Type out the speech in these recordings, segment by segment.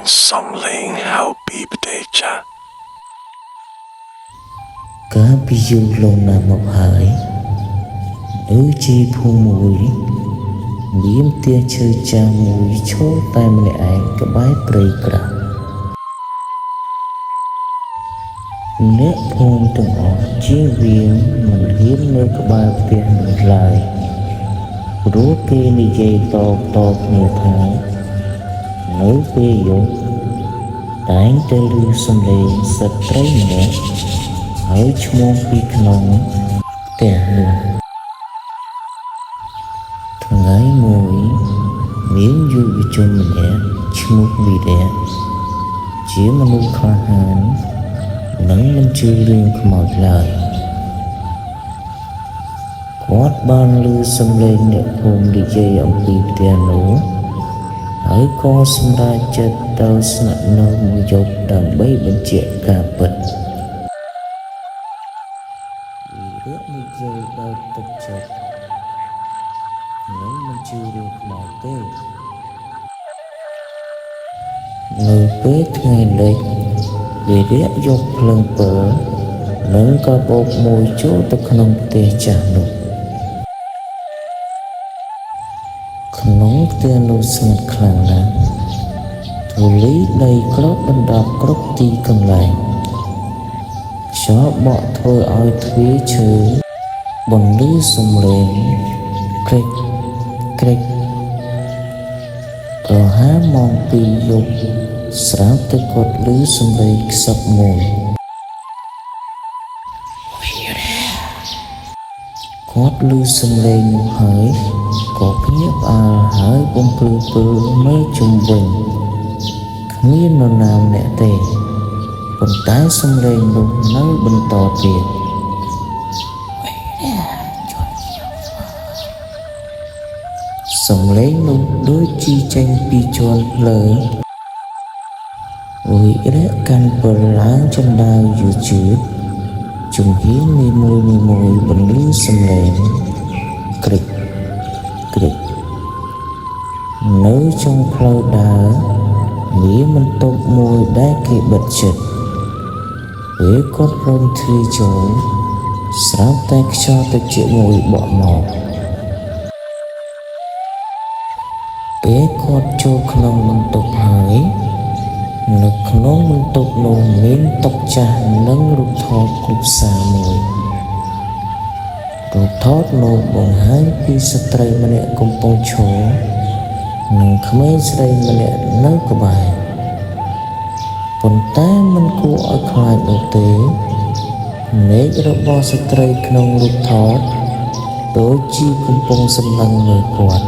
សំឡេងហៅពីប្រទេសចាស់ កាលពីយូរលង់ណាស់មកហើយនៅជាភូមិមួយមានផ្ទះឈើចាស់មួយឈរតែម្នាក់ឯងក្បែរព្រៃក្រាស់អ្នកភូមិទាំងអស់ជៀសវាងមិនហ៊ាននៅក្បែរផ្ទះនោះឡើយព្រោះគេនិយាយតគ្នាថានៅពេលយប់តែងតែឮសំឡេងស្ត្រីម្នាក់ហើយឈ្មោះពីក្នុងផ្ទះនោះថ្ងៃមួយមានយុវជនម្នាក់ឈ្មោះវីរៈជាមនុស្សក្លាហាននិងមិនជឿរឿងខ្មោចឡើយគាត់បានឮសំឡេងអ្នកភូមិនិយាយអំពីផ្ទះនោះហើយក៏សម្រេចចិត្តទៅស្នាក់នៅមួយយប់ដើម្បីបញ្ជាក់ការពិតវីរៈនិយាយដោយទឹកចិត្តនិងមិនជឿរឿងខ្មោចទេនៅពេលថ្ងៃលិចវីរៈយកភ្លើងពណ៌និងកាបូបមួយចូលទៅក្នុងផ្ទះចាស់នោះក្នុងផ្ទះនោះស្ងាត់ខ្លាំងណាស់ធូលីដីគ្របដណ្ដប់គ្រប់ទីកន្លែងខ្យល់បក់ធ្វើឲ្យទ្វារឈើបន្លឺសំឡេងក្រេករហូតម៉ោង2យប់ស្រាប់តែគាត់ឮសំឡេងខ្សឹបមួយគាត់ឮសំឡេងនោះហើយក៏ភ្ញាក់ផ្អើលហើយបំភ្លឺពើមើលជុំវិញគ្មាននរណាម្នាក់ទេប៉ុន្តែសំឡេងនោះនៅបន្តទៀតសំឡេងនោះដូចជីចេញពីជាន់ភ្លើងវីរៈកាន់ពិលឡើងជណ្ដើរយឺតជំហាននីមួយបន្លឺសំឡេងក្រេកនៅចុងផ្លូវដើរមានបន្ទប់មួយដែលគេបិទជិតពេលគាត់ព្រមធ្លាយចូលស្រាប់តែខ្យល់ត្រជាក់មួយបក់មកពេលគាត់ចូលក្នុងបន្ទប់ហើយនៅក្នុងបន្ទប់នោះមានតុចាស់និងរូបថតគ្រប់សាមួយរូបថតនោះបង្ហាញពីស្ត្រីម្នាក់កំពុងឈរនិងក្មេងស្រីម្នាក់នៅក្បែរប៉ុន្តែមិនគួរឲ្យខ្លាចនោះទេភ្នែករបស់ស្ត្រីក្នុងរូបថតដូចជាកំពុងសម្លឹងមើលគាត់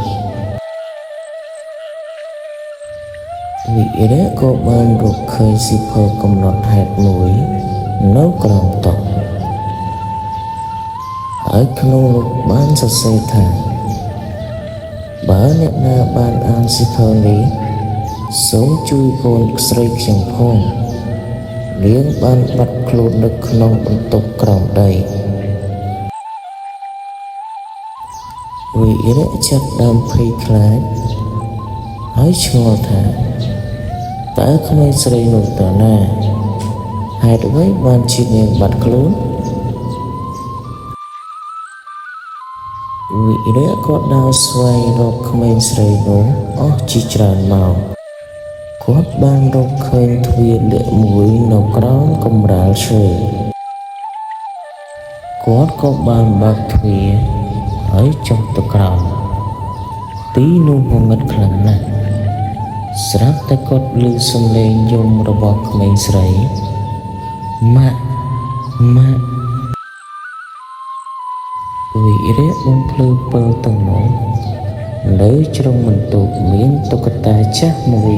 វីរៈក៏បានរកឃើញសៀវភៅកំណត់ហេតុមួយនៅក្រោមតុហើយក្នុងនោះបានសរសេរថាបើអ្នកណាបានអានសៀវភៅនេះសូមជួយកូនស្រីខ្ញុំផងនាងបានបាត់ខ្លួននៅក្នុងបន្ទប់ក្រោមដីវីរៈចាប់ដើមភ័យខ្លាចហើយឆ្ងល់ថាតើក្មេងស្រីនោះទៅណាហេតុអ្វីបានជានាងបាត់ខ្លួនវីរៈក៏ដើរស្វែងរកក្មេងស្រីនោះអស់ជាច្រើនម៉ោងគាត់បានរកឃើញទ្វារលាក់មួយនៅក្រោមកម្រាលឈើគាត់ក៏បានបើកទ្វារហើយចុះទៅក្រោមទីនោះងងឹតខ្លាំងណាស់ស្រាប់តែគាត់ឮសំឡេងយំរបស់ក្មេងស្រីម៉ាក់វីរៈបំភ្លឺពើទៅមកនៅជ្រុងបន្ទប់មានតុក្កតាចាស់មួយ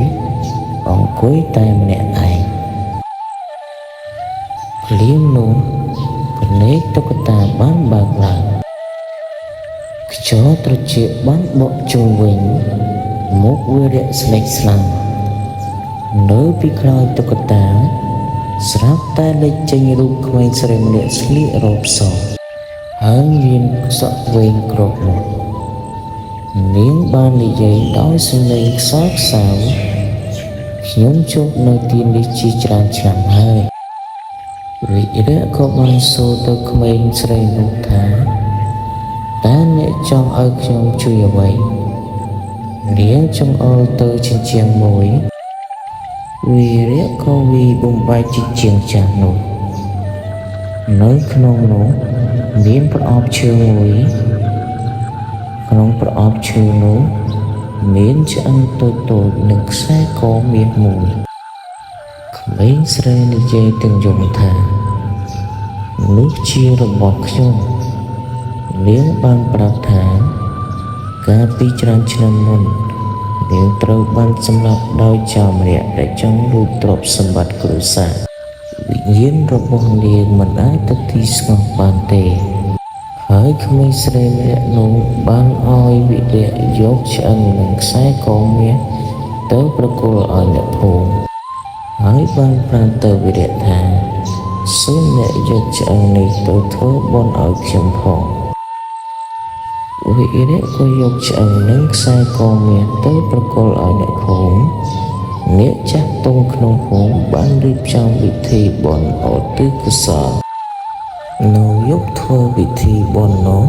អង្គុយតែម្នាក់ឯងភ្លាមនោះភ្នែកតុក្កតាបានបើកឡើងខ្យល់ត្រជាក់បានបក់ជុំវិញមុខវីរៈស្លេកស្លាំងនៅពីក្រោយតុក្កតាស្រាប់តែលេចចេញរូបក្មេងស្រីម្នាក់ស្លៀករ៉ូបសហើយមានសក់វែងគ្របមុខនាងបាននិយាយដោយសំឡេងខ្សោយខ្សៅ ខ្ញុំជួបនៅទីនេះជាច្រើនឆ្នាំហើយវិរៈក៏បានសួរទៅក្មេងស្រីនោះថាតើអ្នកចង់ឲ្យខ្ញុំជួយអ្វីនាងចង្អុលទៅជញ្ជាំងមួយវិរៈក៏វាយបំបែកជញ្ជាំងចាស់នោះនៅក្នុងនោះមានប្រអប់ឈើមួយក្នុងប្រអប់ឈើនោះមានឆ្អឹងតូចៗនិងខ្សែកមាសមួយក្មេងស្រីនិយាយទាំងយំថានោះជារបស់ខ្ញុំនាងបានប្រាប់ថាកាលពីច្រើនឆ្នាំមុននាងត្រូវបានសម្លាប់ដោយចោរម្នាក់ដែលចង់លួចទ្រព្យសម្បត្តិគ្រួសារវិញ្ញាណរបស់នាងមិនអាចទៅទីស្ងប់បានទេហើយក្មេងស្រីម្នាក់នោះបានឲ្យវិរៈយកឆ្អឹងនិងខ្សែកមាសទៅប្រគល់ឲ្យអ្នកភូមិហើយបានប្រាប់ទៅវិរៈថាសូមអ្នកយកឆ្អឹងនេះទៅធ្វើបុណ្យឲ្យខ្ញុំផងវិរៈក៏យកឆ្អឹងនិងខ្សែកមាសទៅប្រគល់ឲ្យអ្នកភូមិអ្នកចាស់ទុំក្នុងភូមិបានរៀបចំពិធីបុណ្យឧទ្ទិសកុសលនៅយប់ធ្វើពិធីបុណ្យនោះ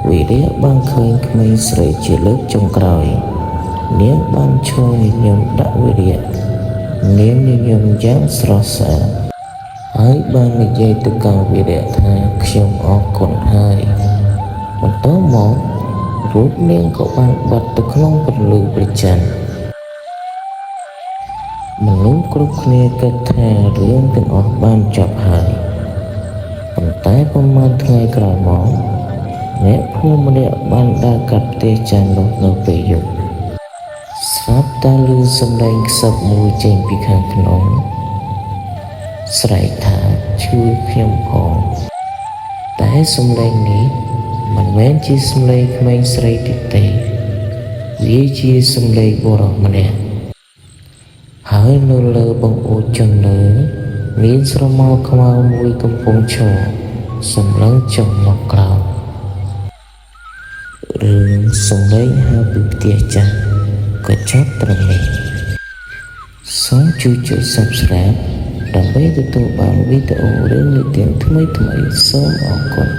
វិរៈបានឃើញក្មេងស្រីជាលើកចុងក្រោយនាងបានឈរញញឹមដាក់វិរៈនាងញញឹមយ៉ាងស្រស់ស្អាតហើយបាននិយាយទៅកាន់វិរៈថាខ្ញុំអរគុណហើយបន្តមករូបនាងក៏បានបាត់ទៅក្នុងពន្លឺព្រះច័ន្ទមនុស្សគ្រប់គ្នាគិតថារឿងទាំងអស់បានចប់ហើយប៉ុន្តែប្រហែលថ្ងៃក្រោយមកអ្នកភូមិម្នាក់បានដើរកាត់ផ្ទះចាស់នោះនៅពេលយប់ស្រាប់តែឮសំឡេងខ្សឹបមួយចេញពីខាងក្នុងស្រែកថាជួយខ្ញុំផងតែសំឡេងនេះមិនមែនជាសំឡេងក្មេងស្រីទៀតទេវាជាសំឡេងបុរសម្នាក់ហើយនៅលើបង្អួចចន្លើមានស្រមោលខ្មៅមួយកំពុងឈរសម្លឹងចុះមកក្រោមរឿងសំឡេងហៅពីផ្ទះចាស់ក៏ចប់ត្រឹមនេះសូមជួយចុច Subscribe ដើម្បីទទួលបានវីដេអូរឿងនិទានថ្មីៗសូមអរគុណ